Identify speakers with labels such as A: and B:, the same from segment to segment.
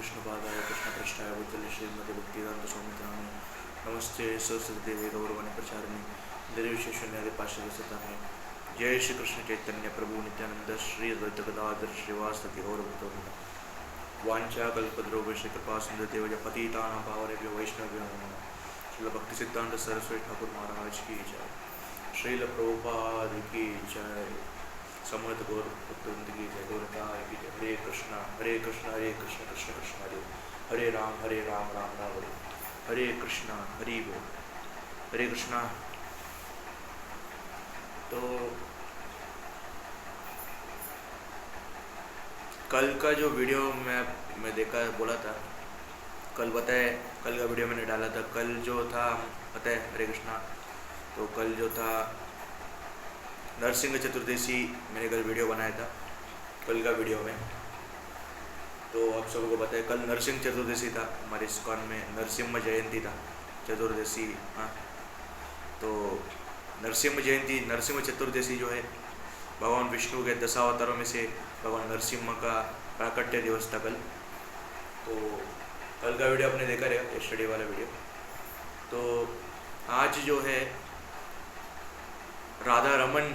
A: विष्णुपादाय कृष्णपृष्ठाय भूतले श्रीमती भक्तिवेदांत स्वामी नामे नमस्ते सरस्वती देवी गौरवाणी प्रचारिणी निर्विशेषण्यपाश्चात्य जय श्री कृष्ण चैतन्य प्रभु नित्यानंद श्री अद्वैत गदाधर श्रीवासदि गौरभक्तवृंद वांछा कल्पद्रोभ्यश्च कृपा सिंधुदेव पतितानां पावनेभ्यो वैष्णवेभ्यो नमः। श्रील भक्ति सिद्धांत सरस्वती ठाकुर महाराज की जय। श्रील प्रभुपाद की जय। समर्थ गौर भक्तवृंद की जय। गौरताय की जय। हरे कृष्ण कृष्ण कृष्ण हरे हरे राम राम राम हरे कृष्णा हरि बोल। हरे कृष्णा। तो कल का जो वीडियो मैं देखा बोला था, कल बताए, कल का वीडियो मैंने डाला था। कल जो था पता है, हरे कृष्णा, तो कल जो था नरसिंह चतुर्दशी, मैंने कल वीडियो बनाया था कल का वीडियो में। तो आप सबको पता है कल नरसिंह चतुर्दशी था, हमारे इस्कॉन में नरसिंह जयंती था, चतुर्दशी। हाँ, तो नरसिंह जयंती, नरसिंह चतुर्दशी जो है भगवान विष्णु के 10 अवतारों में से भगवान नरसिंह का प्राकट्य दिवस था कल। तो कल का वीडियो आपने देखा रहेगा, स्टडी वाला वीडियो। तो आज जो है राधा रमन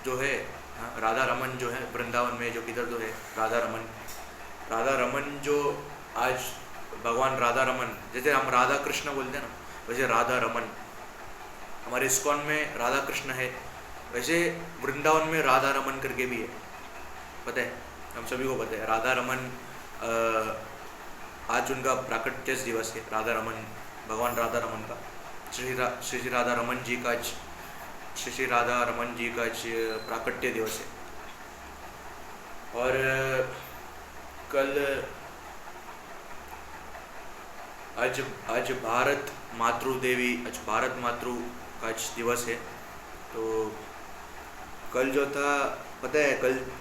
A: जो है, हाँ, राधा रमन जो है वृंदावन में, जो किधर जो है राधा रमन जो आज भगवान राधा रमन, जैसे हम राधा कृष्ण बोलते हैं ना, वैसे राधा रमन हमारे इस्कॉन में राधा कृष्ण है, वैसे वृंदावन में राधा रमन करके भी है। पता है, हम सभी को पता है राधा रमन। आज उनका प्राकट्य दिवस है, राधा रमन, भगवान राधा रमन का, श्री राधा रमन जी का आज, श्री राधा रमन जी का आज प्राकट्य दिवस है। और कल आज भारत मातृ देवी, आज भारत मातृ का आज दिवस है। तो कल जो था पता है,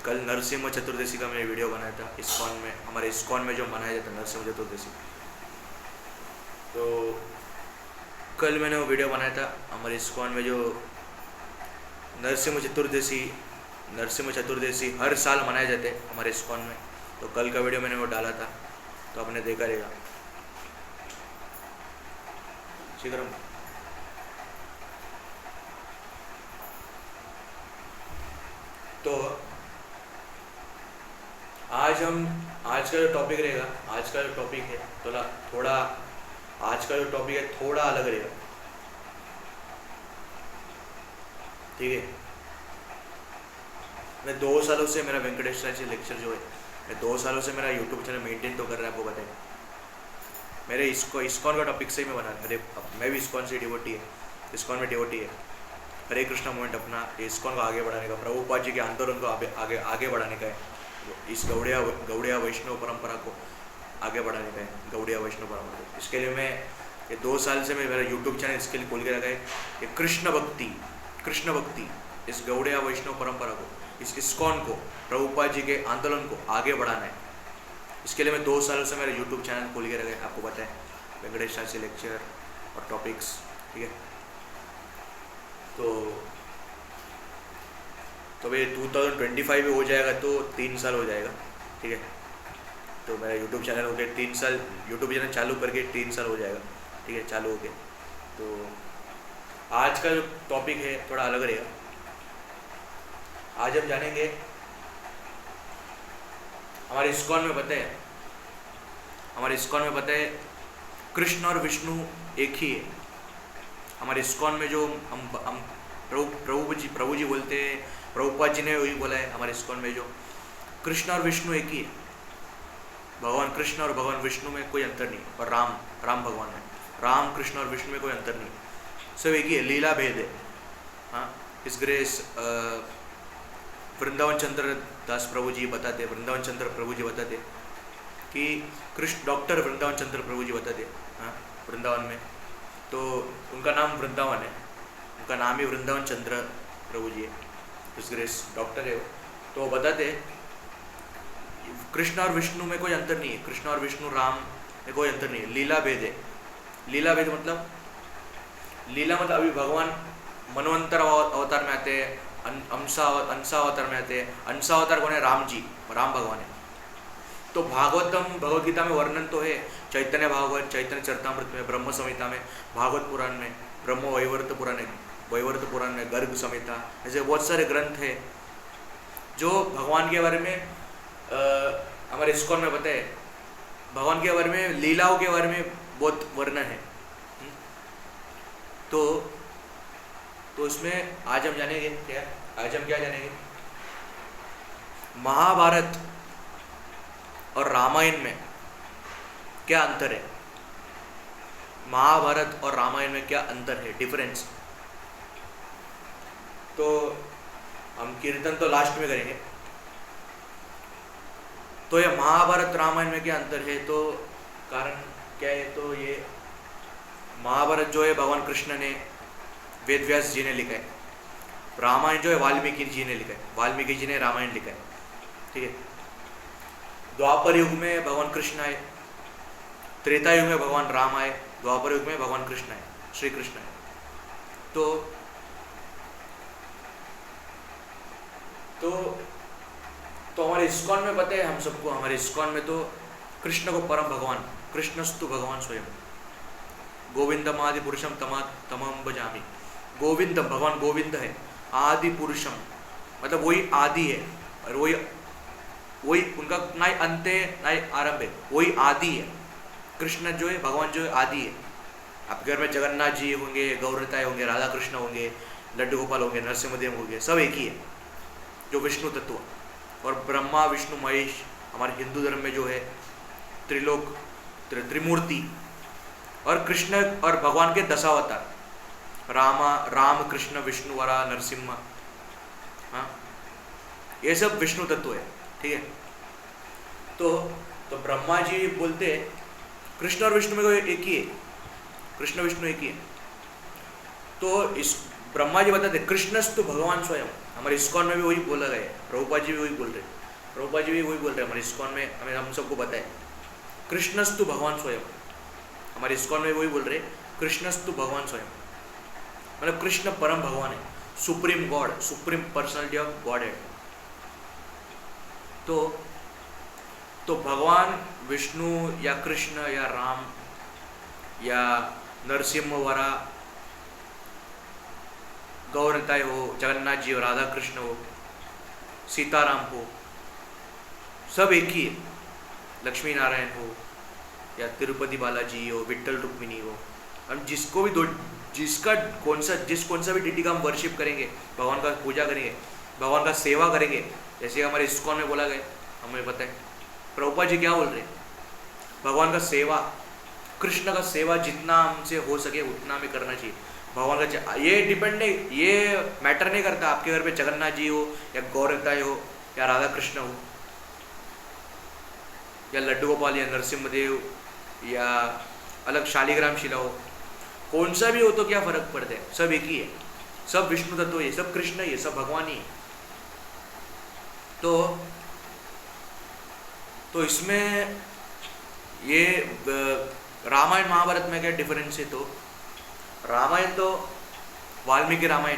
A: कल नरसिंह चतुर्दशी का मैंने वीडियो बनाया था इस्कॉन में, हमारे इस्कॉन में जो मनाया जाता है नरसिंह चतुर्दशी। तो कल मैंने वो वीडियो बनाया था हमारे इस्कॉन में, जो नरसिंह चतुर्दशी हर साल मनाए जाते हैं हमारे इस्कॉन में। तो कल का वीडियो मैंने वो डाला था, तो आपने देखा रहेगा। शीघ्र तो आज का जो टॉपिक रहेगा, आज का जो टॉपिक है थोड़ा आज का जो टॉपिक है थोड़ा अलग रहेगा, ठीक है। मैं 2 सालों से मेरा वेंकटेश्वर जी लेक्चर जो है, मैं 2 सालों से मेरा यूट्यूब चैनल मेंटेन तो कर रहा है, आपको पता है। मेरे इस्कॉन का टॉपिक से ही मैं बना, मैं भी इस्कॉन से डिवोटी है, इस्कॉन में डिवोटी है। हरे कृष्णा मूवमेंट अपना इस्कॉन को आगे बढ़ाने का, प्रभुपाद जी के आंदोलन को आगे बढ़ाने का है, इस गौड़िया वैष्णव परंपरा को आगे बढ़ाने का है, गौड़िया वैष्णव परंपरा को। इसके लिए मैं ये 2 साल से मैं मेरा यूट्यूब चैनल इसके लिए खोल के रखा है, ये कृष्ण भक्ति इस गौड़िया वैष्णव परंपरा को, इस इस्कॉन को, प्रभुपाद जी के आंदोलन को आगे बढ़ाना है। इसके लिए मैं 2 सालों से मेरा यूट्यूब चैनल खोल के रखा है, आपको पता है, वेंकटेश्वर जी लेक्चर और टॉपिक्स, ठीक है। तो भाई 2025 में हो जाएगा तो 3 साल हो जाएगा, ठीक है। तो मेरा यूट्यूब चैनल हो गया 3 साल, यूट्यूब चैनल चालू करके 3 साल हो जाएगा, ठीक है, चालू हो गया। तो आज का जो टॉपिक है थोड़ा अलग रहेगा। आज हम जानेंगे, हमारे इस्कॉन में पता है कृष्ण और विष्णु एक ही है। हमारे इस्कॉन में जो हम प्रभु जी बोलते हैं, प्रभुपाद जी ने वही बोला है, हमारे इस्कॉन में जो कृष्ण और विष्णु एक ही है। भगवान कृष्ण और भगवान विष्णु में कोई अंतर नहीं, और राम भगवान है, राम कृष्ण और विष्णु में कोई अंतर नहीं, सब एक ही है, लीला भेद है। हाँ, इस ग्रेस वृंदावन चंद्र दास प्रभु जी बताते, वृंदावन चंद्र प्रभु जी बताते कि कृष्ण, डॉक्टर वृंदावन चंद्र प्रभु जी बताते, हाँ, वृंदावन में, तो उनका नाम वृंदावन है, उनका नाम ही वृंदावन चंद्र प्रभु जी है, इस ग्रेस डॉक्टर है वो। तो बताते कृष्ण और विष्णु में कोई अंतर नहीं है, कृष्ण और विष्णु राम में कोई अंतर नहीं है, लीला भेद है। लीला भेद मतलब अभी भगवान मनवंतर अवतार में आते हैं, अंशा अवतार में आते हैं। अंशा अवतार कौन है? राम जी, राम भगवान है। तो भागवतम भगवद गीता में वर्णन तो है, चैतन्य भागवत, चैतन्य चरितामृत में, ब्रह्म संहिता में, भागवत पुराण में, ब्रह्म वैवर्त पुराण में, गर्ग संहिता, ऐसे बहुत सारे ग्रंथ हैं जो भगवान के बारे में हमारे इस्कॉन में बताए, भगवान के बारे में, लीलाओं के बारे में बहुत वर्णन है। तो इसमें आज हम जानेंगे क्या, आज हम क्या जानेंगे, महाभारत और रामायण में क्या अंतर है, महाभारत और रामायण में क्या अंतर है, डिफरेंस। तो हम कीर्तन तो लास्ट में करेंगे। तो ये महाभारत रामायण में क्या अंतर है, तो कारण क्या है, तो ये महाभारत जो है भगवान कृष्ण ने वेद व्यास जी ने लिखा है, रामायण जो है वाल्मीकि जी ने लिखा है, वाल्मीकि जी ने रामायण लिखा है, ठीक है। द्वापर युग में भगवान कृष्ण आए, त्रेता युग में भगवान राम आए, द्वापर युग में भगवान कृष्ण आए, श्री कृष्ण आए। तो हमारे इस्कॉन में पता है हम सबको, हमारे इस्कॉन में तो कृष्ण को परम भगवान, कृष्णस्तु भगवान स्वयं, गोविंदम आदि पुरुषम तमम भजामि। गोविंदम, भगवान गोविंद है, आदि पुरुषम मतलब वही आदि है, और वही उनका ना ही अंत है ना ही आरंभ है, वही आदि है। कृष्ण जो है, भगवान जो है आदि है। आपके घर में जगन्नाथ जी होंगे, गौरताएं होंगे, राधा कृष्ण होंगे, लड्डू गोपाल होंगे, नरसिंहदेव होंगे, सब एक ही है जो विष्णु तत्व। और ब्रह्मा विष्णु महेश हमारे हिंदू धर्म में जो है त्रिलोक, त्रिमूर्ति, और कृष्ण और भगवान के दशावतार, राम कृष्ण विष्णु वरा नरसिम्हा, हाँ, ये सब विष्णु तत्व है, ठीक है। तो ब्रह्मा जी बोलते हैं कृष्ण और विष्णु में एक ही है, कृष्ण विष्णु एक ही है। तो इस ब्रह्मा जी बताते कृष्णस्तु भगवान स्वयं, हमारे इस्कॉन में भी वही बोला गया है, प्रभुपाद जी भी वही बोल रहे, प्रभुपाद जी भी वही बोल रहे हैं हमारे इस्कॉन में, हमें हम सबको पता है कृष्णस्तु भगवान स्वयं, हमारे इस्कॉन में वही बोल रहे कृष्णस्तु भगवान स्वयं, मतलब कृष्ण परम भगवान है, supreme God, supreme personality of God है। तो भगवान विष्णु या कृष्ण या राम या नरसिम्हा वरा, गौरताएं हो, जगन्नाथ जी हो, राधा कृष्ण हो, सीताराम हो, सब एक ही है। लक्ष्मी नारायण हो या तिरुपति बालाजी हो, विट्ठल रुक्मिणी हो, हम जिसको भी जिस कौन सा भी डिटी का हम वर्शिप करेंगे, भगवान का पूजा करेंगे, भगवान का सेवा करेंगे, जैसे हमारे इस्कॉन में बोला गया, हमें पता है प्रभुपाद जी क्या बोल रहे हैं, भगवान का सेवा, कृष्ण का सेवा जितना हमसे हो सके उतना हमें करना चाहिए। भगवान का ये डिपेंड नहीं, ये मैटर नहीं करता आपके घर पे जगन्नाथ जी हो या गौरताएं हो या राधा कृष्ण हो या लड्डू गोपाल या नरसिम्हदेव या अलग शालिग्राम शिला हो, कौन सा भी हो तो क्या फर्क पड़ता है, सब एक ही है, सब विष्णु तत्व है, सब कृष्ण ही है, सब भगवान ही है। तो इसमें ये रामायण महाभारत में क्या डिफरेंस है, तो रामायण तो वाल्मीकि रामायण,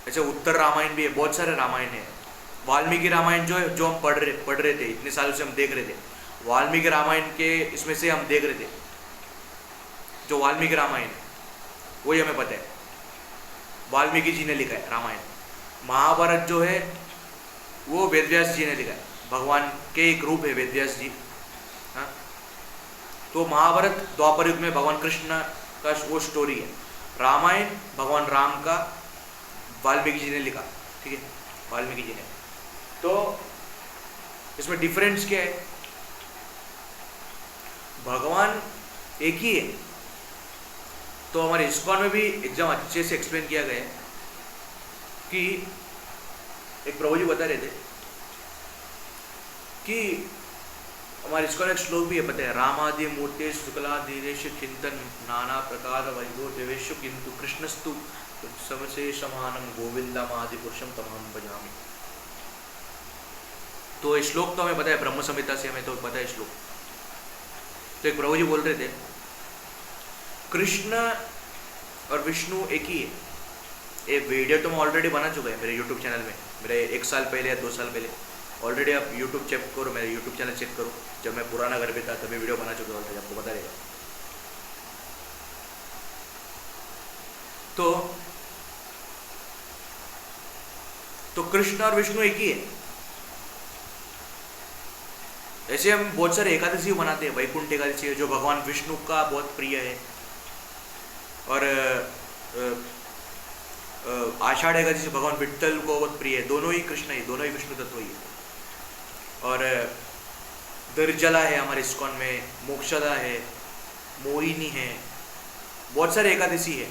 A: ऐसे उत्तर रामायण भी है, बहुत सारे रामायण है। वाल्मीकि रामायण जो है, जो हम पढ़ रहे थे, इतने सालों से हम देख रहे थे, वाल्मीकि रामायण के इसमें से हम देख रहे थे, जो वाल्मीकि रामायण वही हमें पता है, वाल्मीकि जी ने लिखा है रामायण। महाभारत जो है वो वेदव्यास जी ने लिखा है, भगवान के एक रूप है वेदव्यास जी, हाँ। तो महाभारत द्वापर युग में भगवान कृष्ण का वो स्टोरी है, रामायण भगवान राम का वाल्मीकि जी ने लिखा, ठीक है, वाल्मीकि जी ने। तो इसमें डिफरेंस क्या है, भगवान एक ही है। तो हमारे इस्कॉन में भी एकदम अच्छे से एक्सप्लेन किया गया है कि एक प्रभु जी बता रहे थे कि हमारे इस्कॉन एक श्लोक भी है, पता है, रामादि मूर्ति शुक्ला धीरेश चिंतन नाना प्रकार वैभव देवेश किंतु कृष्णस्तु सबसे समानम गोविंदम आदि पुरुषम तमाम भजामि। तो ये श्लोक तो हमें पता है, ब्रह्म संहिता से हमें तो पता है श्लोक। तो एक प्रभु जी बोल रहे थे कृष्ण और विष्णु एक ही है। ये वीडियो तो मैं ऑलरेडी बना चुका है मेरे यूट्यूब चैनल में, मेरे 1 साल पहले या 2 साल पहले ऑलरेडी आप यूट्यूब चेक करो, मेरे यूट्यूब चैनल चेक करो, जब मैं पुराना घर पे था तभी वीडियो बना चुका ऑलरेडी, आपको पता रहेगा। तो कृष्ण और विष्णु एक ही है। ऐसे हम बहुत सारे एकादशी मनाते हैं, वैकुंठ एकादशी है जो भगवान विष्णु का बहुत प्रिय है, और आषाढ़ एकादशी भगवान विट्ठल को बहुत प्रिय है। दोनों ही कृष्ण है, दोनों ही विष्णु तत्व ही है। और निर्जला है हमारे इस्कॉन में, मोक्षदा है, मोहिनी है, बहुत सारे एकादशी है,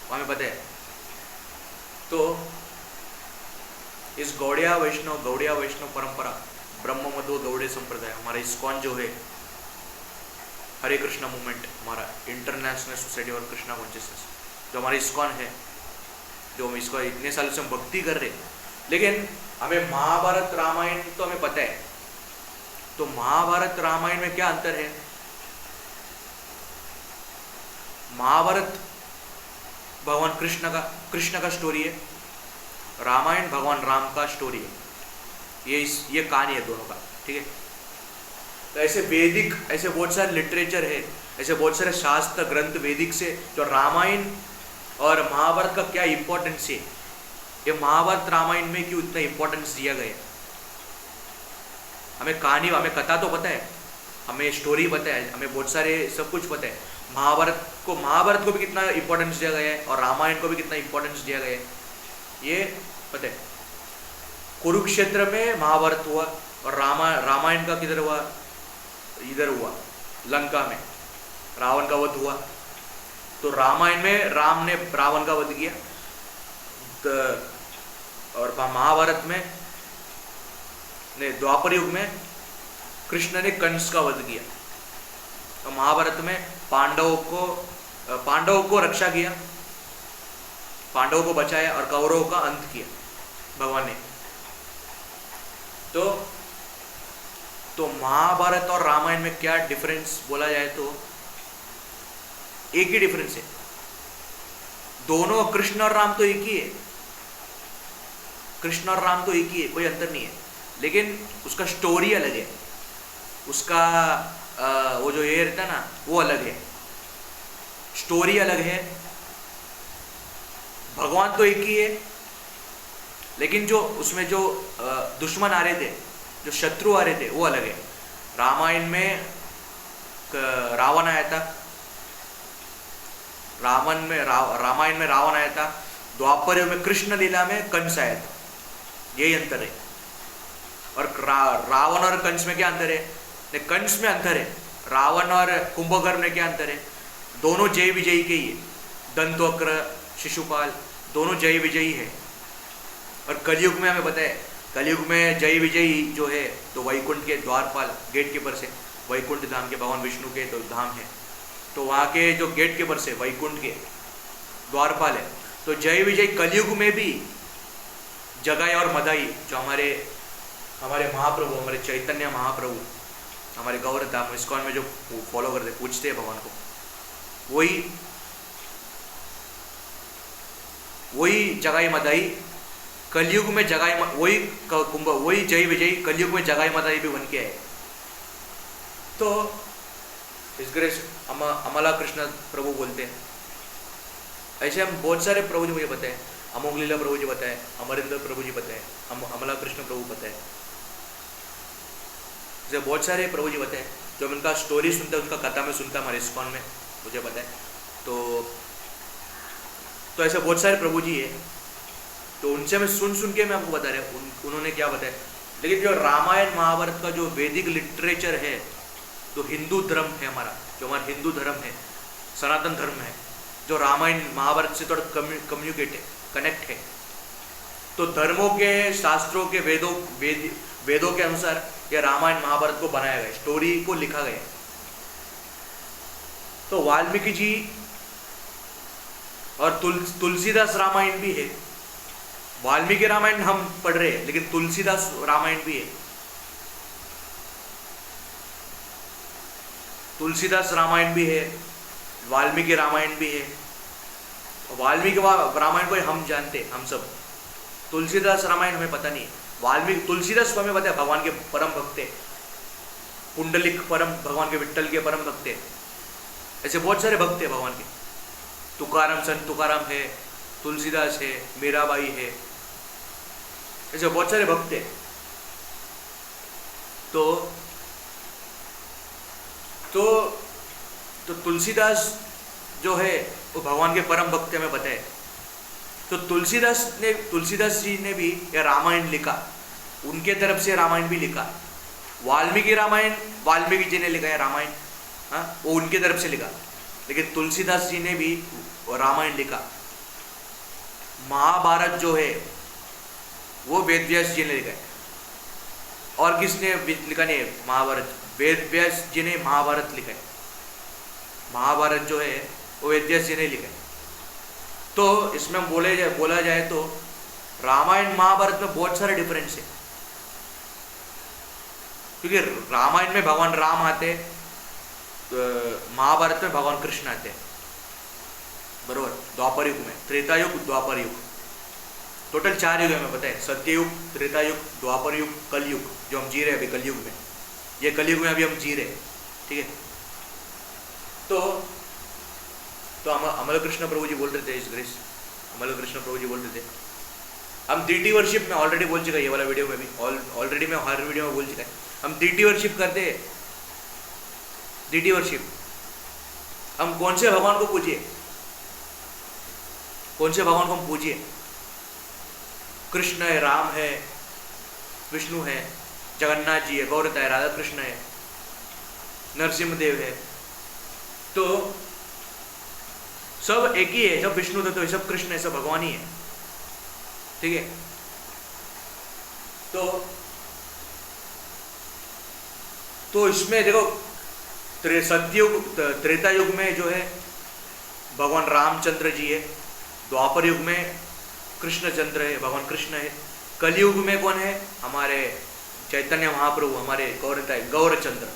A: हमें पता है। तो इस गौड़िया वैष्णव परंपरा, ब्रह्म मध्व गौड़े संप्रदाय, हमारा इस्कॉन जो है, हरे कृष्णा मूवमेंट, हमारा इंटरनेशनल सोसाइटी और कृष्णा कॉन्शियसनेस, जो हमारा इस्कॉन है, जो हम इसको इतने सालों से हम भक्ति कर रहे, लेकिन हमें महाभारत रामायण तो हमें पता है। तो महाभारत रामायण में क्या अंतर है? महाभारत भगवान कृष्ण का स्टोरी है, रामायण भगवान राम का स्टोरी है। ये कहानी है दोनों का, ठीक है। तो ऐसे बहुत सारे लिटरेचर है, ऐसे बहुत सारे शास्त्र ग्रंथ वैदिक से, जो रामायण और महाभारत का क्या इंपॉर्टेंस है, ये महाभारत रामायण में क्यों इतना इंपॉर्टेंस दिया गया है। हमें कहानी, हमें कथा तो पता है, हमें स्टोरी पता है, हमें बहुत सारे सब कुछ पता है। महाभारत को भी कितना इंपॉर्टेंस दिया गया है और रामायण को भी कितना इंपॉर्टेंस दिया गया है, ये पता है। कुरुक्षेत्र में महाभारत हुआ और रामायण का किधर हुआ? इधर हुआ, लंका में रावण का वध हुआ। तो रामायण में राम ने रावण का वध किया, और महाभारत में द्वापर युग में कृष्ण ने कंस का वध किया। तो महाभारत में पांडवों को रक्षा किया, पांडवों को बचाया और कौरवों का अंत किया भगवान ने। तो महाभारत और रामायण में क्या डिफरेंस बोला जाए तो एक ही डिफरेंस है, दोनों कृष्ण और राम तो एक ही है, कृष्ण और राम तो एक ही है, कोई अंतर नहीं है, लेकिन उसका स्टोरी अलग है, उसका वो जो ये रहता है ना, वो अलग है, स्टोरी अलग है। भगवान तो एक ही है, लेकिन जो उसमें जो दुश्मन आ रहे थे, जो शत्रु आ रहे थे, वो अलग है। रामायण में रावण आया था, रामायण में रावण आया था, द्वापर युग में कृष्ण लीला में कंस आया था, यही अंतर है। और रावण और कंस में क्या अंतर है? कंस में अंतर है, रावण और कुंभकर्ण में क्या अंतर है? दोनों जय विजयी के ही है, दंतवक्र शिशुपाल दोनों जय विजयी है। और कलयुग में हमें पता है, कलयुग में जय विजयी जो है तो वैकुंठ के द्वारपाल, गेट कीपर से, वैकुंठ धाम के भगवान विष्णु के तो धाम है, तो वहाँ के जो गेट कीपर से वैकुंठ के द्वारपाल है। तो जय विजय कलयुग में भी जगाई और मदाई, जो हमारे महाप्रभु, हमारे चैतन्य महाप्रभु, हमारे गौर धाम इस्कॉन में जो फॉलो करते, पूछते हैं भगवान को, वही जगाई मदाई कलयुग में वही जय विजयी कलयुग में जगाई मदाई भी बन के आए। तो इस ग्रेस अमला कृष्ण प्रभु बोलते हैं। ऐसे हम बहुत सारे प्रभु जी मुझे पता है, अमोघ लीला प्रभु जी पता है, अमरिंदर प्रभु जी पता है, अमला कृष्ण प्रभु पता है, जैसे बहुत सारे प्रभु जी पता है, जो हम उनका स्टोरी सुनते हैं, उनका कथा में सुनता है हमारे इस्कॉन में, मुझे पता है। तो ऐसे बहुत सारे प्रभु जी है, तो उनसे मैं सुन के मैं आपको बता रहा हूँ उन्होंने क्या बताया। लेकिन जो रामायण महाभारत का जो वैदिक लिटरेचर है, जो हिंदू धर्म है हमारा, जो हमारा हिंदू धर्म है, सनातन धर्म है, जो रामायण महाभारत से थोड़ा कम्युनिकेट है, कनेक्ट है। तो धर्मों के, शास्त्रों के, वेदों के अनुसार यह रामायण महाभारत को बनाया गया, स्टोरी को लिखा गया। तो वाल्मीकि जी और तुलसीदास रामायण भी है। वाल्मीकि रामायण हम पढ़ रहे हैं, लेकिन तुलसीदास रामायण भी है। तुलसीदास रामायण भी है, वाल्मीकि रामायण भी है। वाल्मीकि रामायण को हम जानते हैं, हम सब। तुलसीदास रामायण हमें पता नहीं है। वाल्मीकि तुलसीदास हमें बताया भगवान के परम भक्त है, पुंडलिक परम भगवान के विट्ठल के परम भक्त है, ऐसे बहुत सारे भक्त है भगवान के। तुकाराम संत तुकाराम है, तुलसीदास है, मीराबाई है, ऐसे बहुत सारे भक्त है। तो तुलसीदास जो है वो भगवान के परम भक्त हमें बताए। तो तुलसीदास जी ने भी यह रामायण लिखा, उनके तरफ से रामायण भी लिखा। वाल्मीकि रामायण वाल्मीकि जी ने लिखा है रामायण, हाँ वो उनके तरफ से लिखा, लेकिन तुलसीदास जी ने भी रामायण लिखा। महाभारत जो है वो वेद व्यास जी ने लिखा है, और किसने लिखा नहीं है महाभारत, वेद व्यास जी ने महाभारत लिखा है। महाभारत जो है वो वेद व्यास जी ने लिखा है। तो इसमें बोला जाए तो रामायण महाभारत में बहुत सारे डिफरेंस है, क्योंकि रामायण में भगवान राम आते, महाभारत में भगवान कृष्ण आते हैं, बरोबर। द्वापर युग में, त्रेता युग, द्वापर युग, टोटल 4 युग हमें पता है, सत्ययुग, त्रेता युग, द्वापर युग, कलयुग, जो हम जी रहे हैं अभी कलयुग में, ये कलयुग में अभी हम जी रहे हैं, ठीक है। तो अमल कृष्ण प्रभु जी बोल रहे थे, इस ग्रेस अमल कृष्ण प्रभु जी बोल रहे थे, हम डीटी वर्शिप में ऑलरेडी बोल चुका है, ये वाला वीडियो में भी ऑलरेडी मैं हर वीडियो में बोल चुका है, हम डीटी वर्शिप करते हैं। डीटी वर्शिप हम कौन से भगवान को पूजिए, कौन से भगवान को हम पूजिए? कृष्ण है, राम है, विष्णु है, जगन्नाथ जी है, गौरता है, राधा कृष्ण है, नरसिंहदेव है, तो सब एक ही है, सब विष्णु तत्व है, सब कृष्ण है, सब भगवान ही है, ठीक है। तो इसमें देखो सत्ययुग त्रेता युग में जो है भगवान रामचंद्र जी है, द्वापर युग में कृष्णचंद्र है, भगवान कृष्ण है, कलयुग में कौन है? हमारे चैतन्य महाप्रभु, हमारे गौरचंद्र।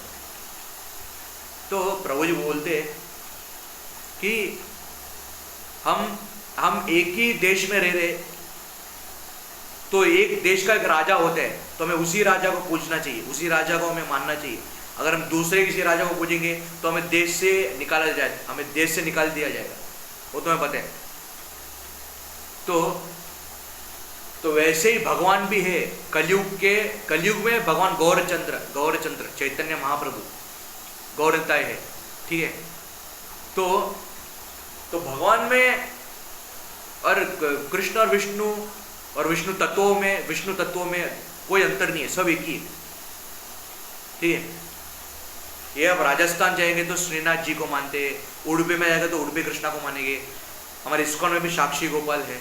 A: तो प्रभु जी बोलते हैं कि हम एक ही देश में रह रहे, तो एक देश का एक राजा होता है, तो हमें उसी राजा को पूजना चाहिए, उसी राजा को हमें मानना चाहिए। अगर हम दूसरे किसी राजा को पूजेंगे तो हमें देश से निकाला जाए, हमें देश से निकाल दिया जाएगा, वो तो हमें पता है। तो वैसे ही भगवान भी है, कलयुग में भगवान गौरचंद्र चैतन्य महाप्रभु गौरताय है, ठीक है। तो भगवान में और कृष्ण और विष्णु तत्वों में कोई अंतर नहीं है, सब एक ही है, ठीक है। ये अब राजस्थान जाएंगे तो श्रीनाथ जी को मानते हैं, उडुपी में जाएंगे तो उडुपी कृष्णा को मानेंगे, हमारे इस्कॉन में भी साक्षी गोपाल है,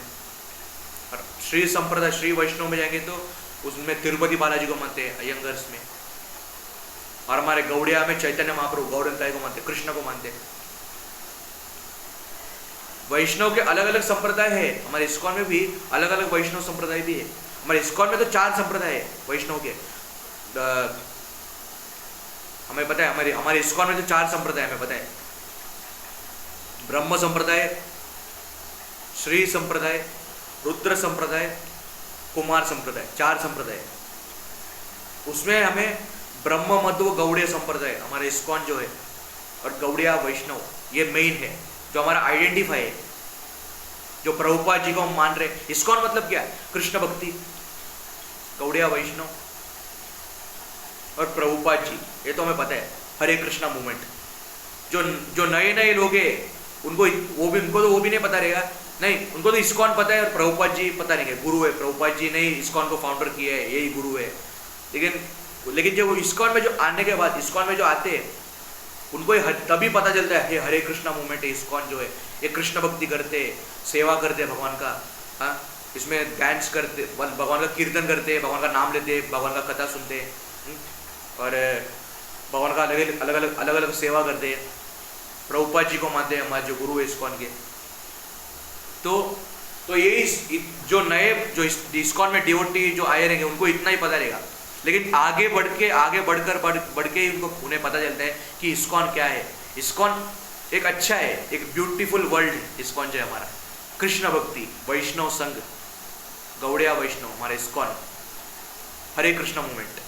A: और श्री संप्रदाय श्री वैष्णव में जाएंगे तो उसमें तिरुपति बालाजी को मानते हैं अयंगर्स में, और हमारे गौड़िया में चैतन्य महाप्रभु गौरताय को मानते, कृष्ण को मानते। वैष्णव के अलग अलग संप्रदाय है, हमारे इस्कॉन में भी अलग अलग वैष्णव संप्रदाय भी है। हमारे इस्कॉन में तो 4 संप्रदाय है वैष्णव के, हमें पता है, हमारे इस्कॉन में तो 4 संप्रदाय हमें पता है, ब्रह्म संप्रदाय, श्री संप्रदाय, रुद्र संप्रदाय, कुमार संप्रदाय, 4 संप्रदाय। उसमें हमें ब्रह्म मध्व गौड़ीय संप्रदाय हमारे इस्कॉन जो है, और गौड़िया वैष्णव ये मेन है, जो हमारा आइडेंटिफाई है, जो प्रभुपाद जी को हम मान रहे। इस्कॉन मतलब क्या है? कृष्ण भक्ति, गौड़िया वैष्णव और प्रभुपाद जी, ये तो हमें पता है। हरे कृष्णा मूवमेंट, जो नए लोग हैं उनको तो नहीं पता रहेगा, नहीं, उनको तो इस्कॉन पता है और प्रभुपाद जी पता नहीं है, गुरु है, प्रभुपाद जी ने इस्कॉन को फाउंडर किया है, यही गुरु है। लेकिन जब इस्कॉन में जो आने के बाद, इस्कॉन में जो आते हैं उनको तभी पता चलता है ये हरे कृष्णा मूवमेंट है, इस्कॉन जो है ये कृष्ण भक्ति करते, सेवा करते भगवान का, हाँ, इसमें डांस करते, भगवान का कीर्तन करते, भगवान का नाम लेते, भगवान का कथा सुनते, और भगवान का अलग अलग सेवा करते, प्रभुपाद जी को मानते हैं हमारे जो गुरु है इस्कॉन के। तो यही जो इस्कॉन में डिवोटी जो आए रहेंगे उनको इतना ही पता रहेगा, लेकिन आगे बढ़ के ही उन्हें पता चलता है कि इस्कॉन क्या है। इस्कॉन एक अच्छा है, एक ब्यूटीफुल वर्ल्ड है इस्कॉन जो है हमारा, कृष्ण भक्ति, वैष्णव संघ, गौड़िया वैष्णव हमारा ISKCON, Hare Krishna movement,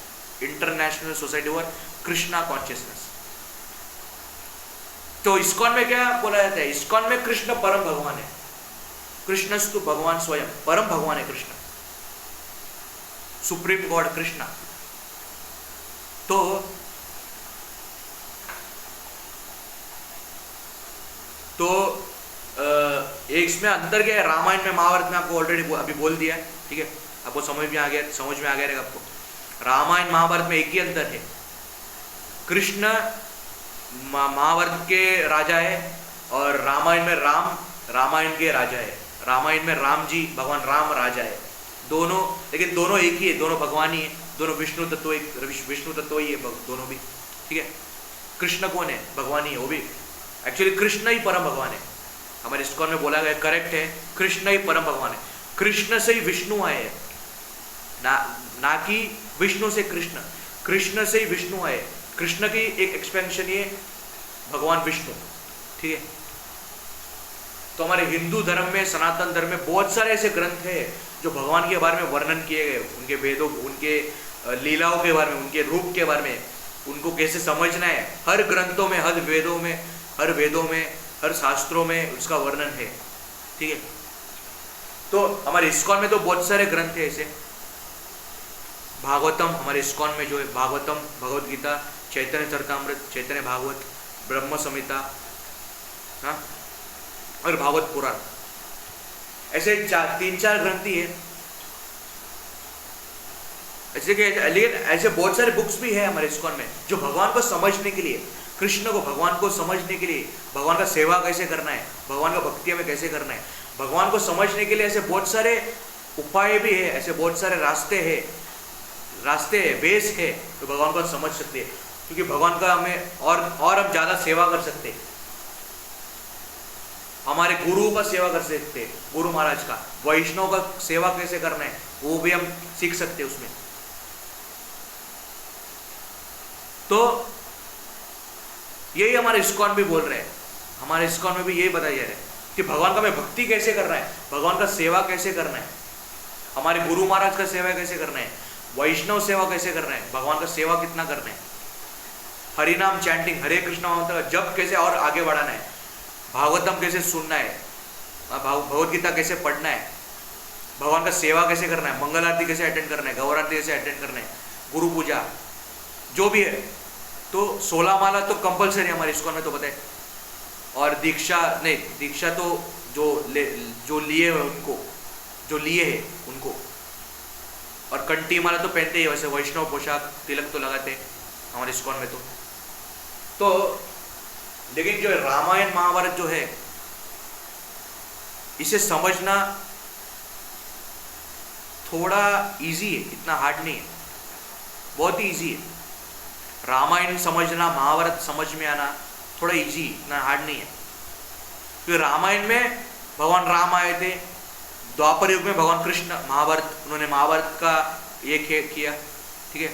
A: international society for Krishna consciousness. तो इस्कॉन में क्या बोला जाता है? इस्कॉन में कृष्ण परम भगवान है, कृष्णस्तु भगवान स्वयं, परम भगवान है कृष्ण, सुप्रीम गॉड कृष्णा। तो एक इसमें अंतर क्या है, रामायण में महाभारत में आपको ऑलरेडी अभी बोल दिया है, ठीक है, आपको समझ में आ गया रहेगा आपको। रामायण महाभारत में एक ही अंतर है, कृष्ण महाभारत के राजा है और रामायण में राम रामायण के राजा है। रामायण में राम जी, भगवान राम राजा है दोनों, लेकिन दोनों एक ही है, दोनों भगवान ही है, दोनों विष्णु तत्व ही है दोनों भी, ठीक है। कृष्ण कौन है? भगवान ही है, वो भी एक्चुअली कृष्ण ही परम भगवान है। हमारे इस्कॉन में बोला गया, करेक्ट है, कृष्ण ही परम भगवान है। कृष्ण से ही विष्णु आए हैं, ना कि विष्णु से कृष्ण, कृष्ण से ही विष्णु आए। कृष्ण की एक एक्सपेंशन ये भगवान विष्णु, ठीक है। तो हमारे हिंदू धर्म में, सनातन धर्म में बहुत सारे ऐसे ग्रंथ हैं जो भगवान के बारे में वर्णन किए गए, उनके वेदों, उनके लीलाओं के बारे में, उनके रूप के बारे में, उनको कैसे समझना है। हर ग्रंथों में, हर वेदों में, हर शास्त्रों में उसका वर्णन है, ठीक है। तो हमारे इस्कॉन में तो बहुत सारे ग्रंथ है ऐसे। भागवतम हमारे इस्कॉन में जो है, भागवतम, भगवद गीता, चैतन्य चरितामृत, चैतन्य भागवत, ब्रह्म संहिता, हाँ, और भागवत पुराण, ऐसे 3-4 ग्रंथी है ऐसे के। लेकिन ऐसे बहुत सारे बुक्स भी है हमारे इस्कॉन में जो भगवान को समझने के लिए, कृष्ण को, भगवान को समझने के लिए, भगवान का सेवा कैसे करना है, भगवान का भक्ति में कैसे करना है, भगवान को समझने के लिए ऐसे बहुत सारे उपाय भी है, ऐसे बहुत सारे रास्ते है, बेस है, तो भगवान को समझ सकते हैं। क्योंकि भगवान का हमें और हम ज़्यादा सेवा कर सकते हैं, हमारे गुरुओं का सेवा कर सकते हैं, गुरु महाराज का, वैष्णव का सेवा कैसे करना है वो भी हम सीख सकते हैं उसमें। तो यही हमारे इस्कॉन भी बोल रहे हैं, हमारे इस्कॉन में भी यही बताया जा रहा है कि भगवान का हमें भक्ति कैसे करना है, भगवान का सेवा कैसे करना है, हमारे गुरु महाराज का सेवा कैसे करना है, वैष्णव सेवा कैसे करना है, भगवान का सेवा कितना करना है, हरिनाम चैंटिंग, हरे कृष्णा मंत्र का जप कैसे और आगे बढ़ाना है, भागवतम कैसे सुनना है, भगवद गीता कैसे पढ़ना है, भगवान का सेवा कैसे करना है, मंगल आरती कैसे अटेंड करना है, गौर आरती कैसे अटेंड करना है, गुरु पूजा जो भी है। तो 16 माला तो कंपलसरी हमारे इस्कॉन में तो बताए, और दीक्षा तो जो लिए है उनको, और कंठी माला तो पहनते ही, वैसे वैष्णव पोशाक तिलक तो लगाते हमारे इस्कॉन में। तो लेकिन जो रामायण महाभारत जो है, इसे समझना थोड़ा इजी है, इतना हार्ड नहीं है, बहुत ही इजी है। रामायण समझना, महाभारत समझ में आना थोड़ा इजी, इतना हार्ड नहीं है। क्योंकि रामायण में भगवान राम आए थे, द्वापर युग में भगवान कृष्ण, उन्होंने महाभारत का ये किया, ठीक है।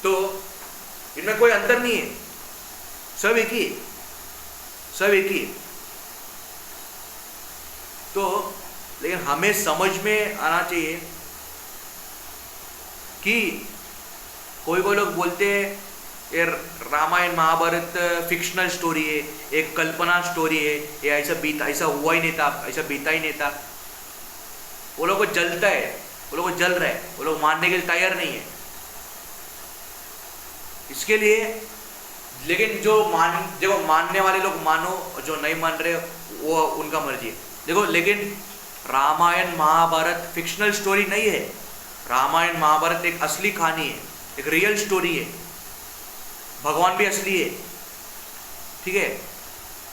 A: तो इनमें कोई अंतर नहीं है, सब एक ही। तो लेकिन हमें समझ में आना चाहिए कि कोई लोग बोलते हैं ये रामायण महाभारत फिक्शनल स्टोरी है, एक कल्पना स्टोरी है, ये ऐसा हुआ ही नहीं था, ऐसा बीता ही नहीं था। वो लोग को जलता है, वो लोग को जल रहा है, वो लोग मानने के लिए तैयार नहीं है इसके लिए। लेकिन जो मानने वाले लोग मानो, और जो नहीं मान रहे वो उनका मर्जी है। देखो, लेकिन रामायण महाभारत फिक्शनल स्टोरी नहीं है, रामायण महाभारत एक असली कहानी है, एक रियल स्टोरी है, भगवान भी असली है, ठीक है।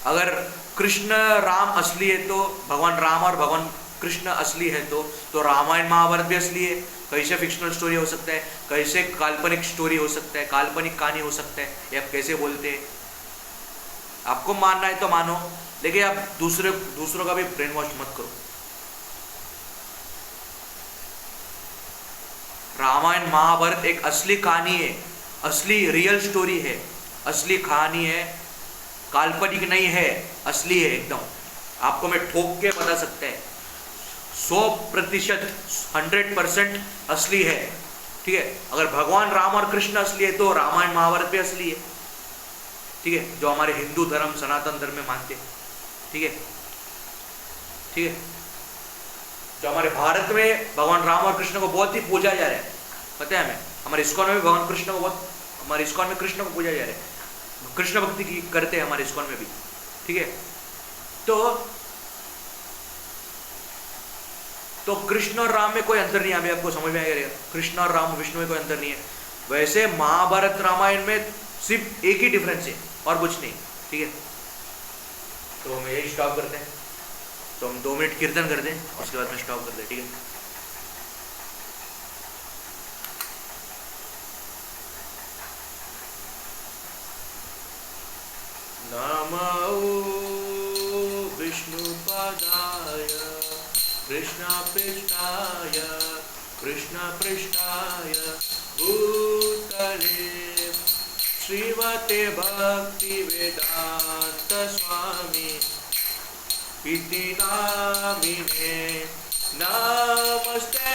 A: अगर कृष्ण राम असली है तो भगवान राम और भगवान कृष्ण असली है तो रामायण महाभारत भी असली है। कैसे फिक्शनल स्टोरी हो सकता है, कैसे काल्पनिक स्टोरी हो सकता है, काल्पनिक कहानी हो सकता है, ये आप कैसे बोलते हैं? आपको मानना है तो मानो, लेकिन आप दूसरों का भी ब्रेन वॉश मत करो। रामायण महाभारत एक असली कहानी है, असली रियल स्टोरी है, असली कहानी है, काल्पनिक नहीं है, असली है एकदम। आपको मैं ठोक के बता सकता है 100% 100% असली है, ठीक है। अगर भगवान राम और कृष्ण असली है तो रामायण महाभारत भी असली है, ठीक है, जो हमारे हिंदू धर्म सनातन धर्म में मानते हैं, ठीक है, ठीक है। जो हमारे भारत में भगवान राम और कृष्ण को बहुत ही पूजा जा रहा है, पता है हमें। हमारे इस्कॉन में भी भगवान कृष्ण को बहुत, हमारे इस्कॉन में कृष्ण को पूजा जा रहा है, कृष्ण भक्ति की करते हैं हमारे इस्कॉन में भी, ठीक है। तो कृष्ण और राम में कोई अंतर नहीं है, अभी आपको समझ में आएगा, कृष्ण और राम विष्णु में कोई अंतर नहीं है। वैसे महाभारत रामायण में सिर्फ एक ही डिफरेंस है और कुछ नहीं, ठीक है। तो हम यही स्टॉप करते हैं, तो हम 2 मिनट कीर्तन करते हैं, उसके बाद में स्टॉप करते हैं, ठीक है। नमो विष्णुपदाय कृष्णपृष्ठाय कृष्णपृष्ठाय भूतले श्रीमते भक्तिवेदांत स्वामी इति नामिने नमस्ते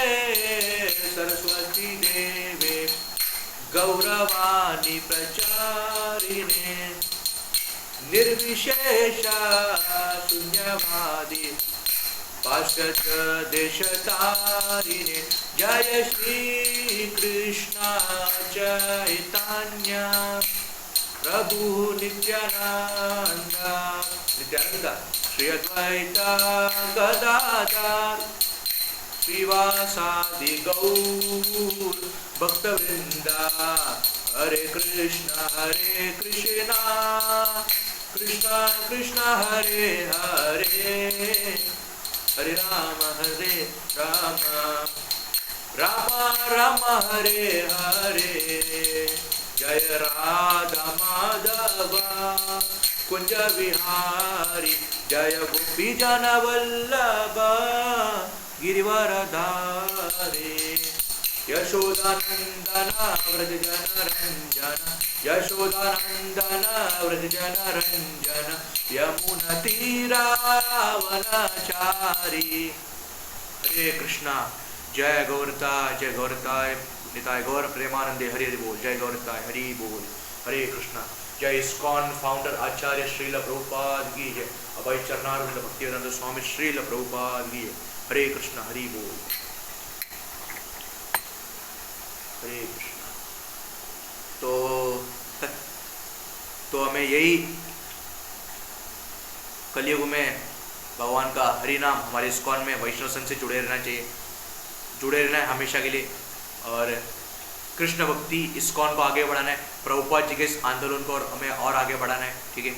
A: सरस्वती देवे गौरवाणी प्रचारिणे निर्विशेष शून्यवादी पाश्चात्य देशतारिणे जय श्री कृष्ण चैतन्य प्रभु नित्यानंद श्री अद्वैत गदाधर श्रीवासादि गौर भक्तवृंदा हरे कृष्णा कृष्णा कृष्णा हरे हरे हरे राम राम राम हरे हरे जय राधा माधव कुंज विहारी जय गोपी जन वल्लभ गिरिवरधारी यशोदानंदन व्रज जन रंजन यशोदानंदन व्रज जन रंजन यमुना तीरावनचारी हरे कृष्णा जय गौरताय निताय गौर प्रेमानंदे हरि हरि बोल जय गौरताय हरि बोल हरे कृष्णा जय इस्कॉन फाउंडर आचार्य श्रील प्रभुपाद की जय अभय चरणारविंद भक्तिवेदांत स्वामी श्रील प्रभुपाद की जय हरे कृष्णा हरि बोल हरे कृष्णा। तो हमें यही कलयुग में भगवान का हरि नाम हमारे इस्कॉन में वैष्णव संघ से जुड़े रहना चाहिए, जुड़े रहना है हमेशा के लिए, और कृष्ण भक्ति इस्कॉन को आगे बढ़ाना है, प्रभुपाद जी के इस आंदोलन को और हमें और आगे बढ़ाना है, ठीक है।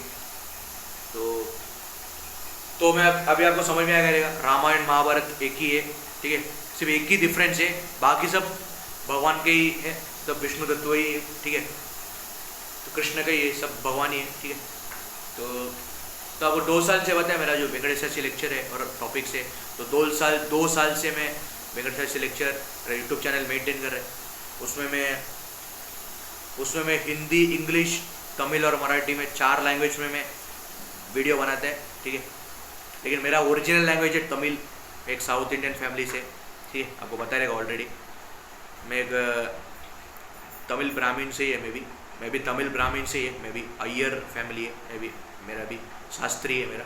A: तो मैं अभी आपको समझ में आ जाएगा, रामायण महाभारत एक ही है, ठीक है, सिर्फ एक ही डिफरेंस है, बाकी सब भगवान के ही है, सब विष्णु तत्व ही है, ठीक है, तो कृष्ण का ही है, सब भगवान ही है, ठीक है। तो अब 2 साल से बताया मेरा जो वेंकटेश्वर से लेक्चर है और टॉपिक्स है, तो 2 साल से मैं वेंकटेश्वर से लेक्चर यूट्यूब चैनल मेंटेन कर रहे हैं। उसमें मैं हिंदी, इंग्लिश, तमिल और मराठी में 4 लैंग्वेज में मैं वीडियो बनाते हैं, ठीक है। लेकिन मेरा ओरिजिनल लैंग्वेज है तमिल, एक साउथ इंडियन फैमिली से, ठीक है, आपको बता रहेगा ऑलरेडी। मैं एक तमिल ब्राह्मण से ही है, मैं भी तमिल ब्राह्मण से ही है, मैं भी अय्यर फैमिली है, मेरा भी शास्त्री है मेरा,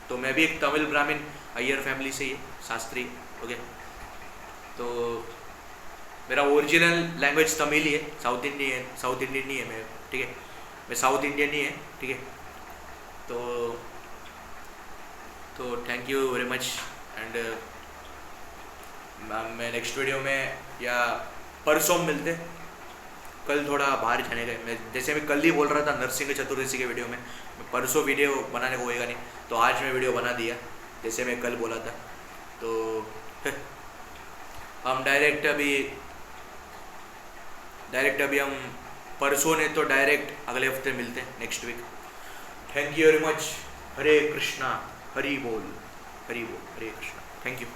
A: तो मैं भी एक तमिल ब्राह्मण अय्यर फैमिली से ही है, शास्त्री, ओके। तो मेरा ओरिजिनल लैंग्वेज तमिल ही है, साउथ इंडियन नहीं है मैं, ठीक है, मैं साउथ इंडियन ही है, ठीक है। तो thank you very much, and मैं नेक्स्ट वीडियो में या परसों मिलते, कल थोड़ा बाहर जाने का, मैं जैसे मैं कल ही बोल रहा था नरसिंह चतुर्दशी के वीडियो में, मैं परसों वीडियो बनाने को होएगा नहीं, तो आज मैं वीडियो बना दिया जैसे मैं कल बोला था। तो हम डायरेक्ट अभी हम परसों ने तो डायरेक्ट अगले हफ्ते मिलते हैं, next week. Thank you very much, Hare Krishna, Hari बोल, हरे कृष्णा, थैंक यू।